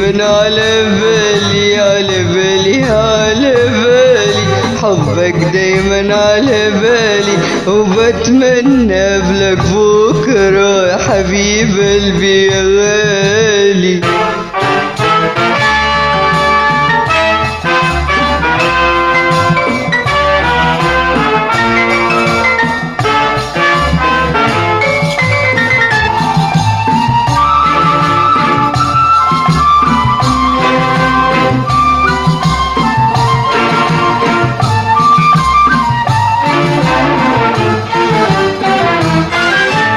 دايما على بالي على بالي على بالي، حبك دايما على بالي، وبتمنى بلك بكرة يا حبيب قلبي يا غالي.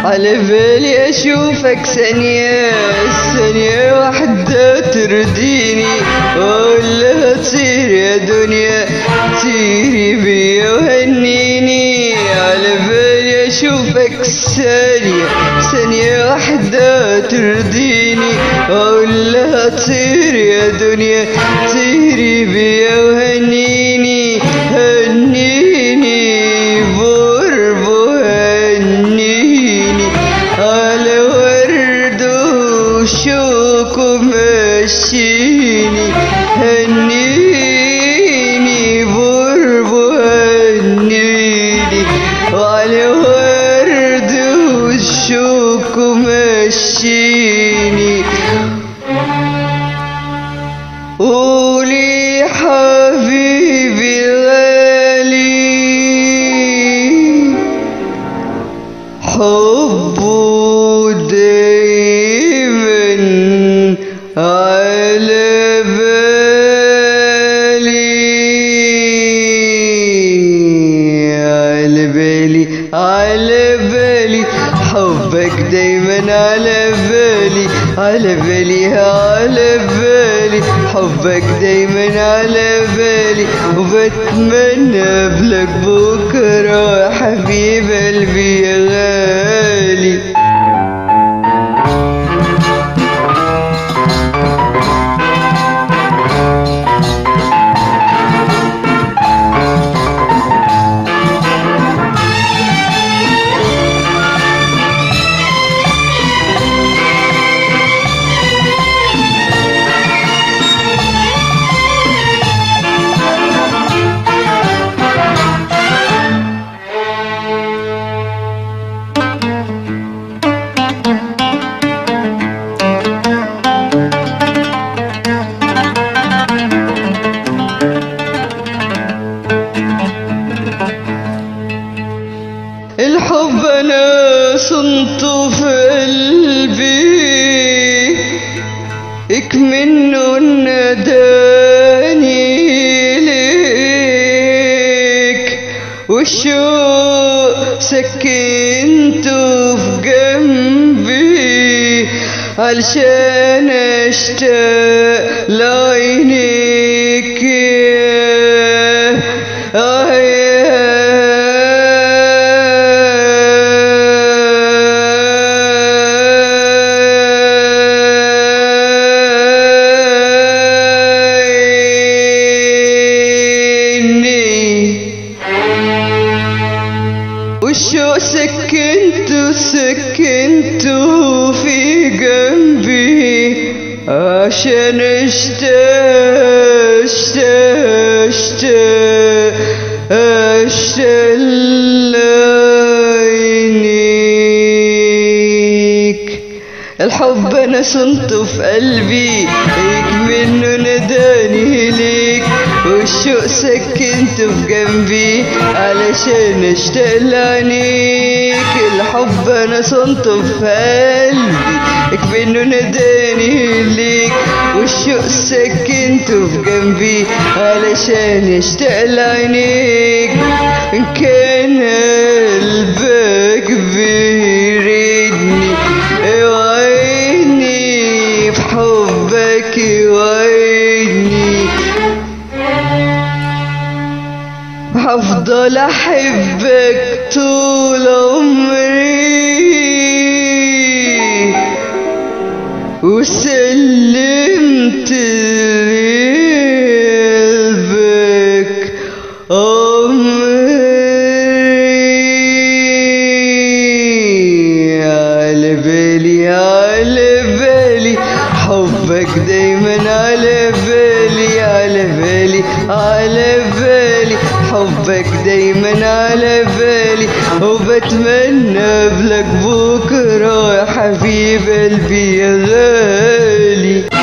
على بالي اشوفك ثانية ثانية واحدة ترضيني، ولا تصير يا دنيا تصيري بيا وهنيني. على بالي اشوفك ثانية ثانية واحدة ترضيني، ولا تصير يا دنيا تصيري بيا وهنيني. هنيني بربو هنيني على ورد وشوك ومشيني. هنيني بربو هنيني على ورد وشوك ومشيني. قولي حبيبي غالي حبه دايما على بالي على بالي على بالي، حبك دايما على بالي على بالي على بالي، حبك دايما على بالي، وبتمنى بلك بكرة يا حبيب قلبي يا غالي. الحب انا صنته في قلبي، اكمنه نداني ليك، والشوق سكنته في جنبي علشان اشتاق لعينيك والشوق سكنته في جنبي عشان اشتاق لعينيك. الحب انا صنته في قلبي، منه نداني ليك، والشوق سكنته في جنبي علشان اشتاق لعينيك. الحب انا صنته في قلبي، منه نداني ليك، والشوق سكنته في جنبي علشان اشتاق لعينيك. ان كان قلبك بيريدني وعيني في حبك وعيني، هفضل احبك طول عمري، وسلمت لقلبك على بالي حبك دايما على بالي على بالي على بالي، حبك دايما على بالي، وبتمنى بلك بكرة يا حبيب قلبي يا غالي.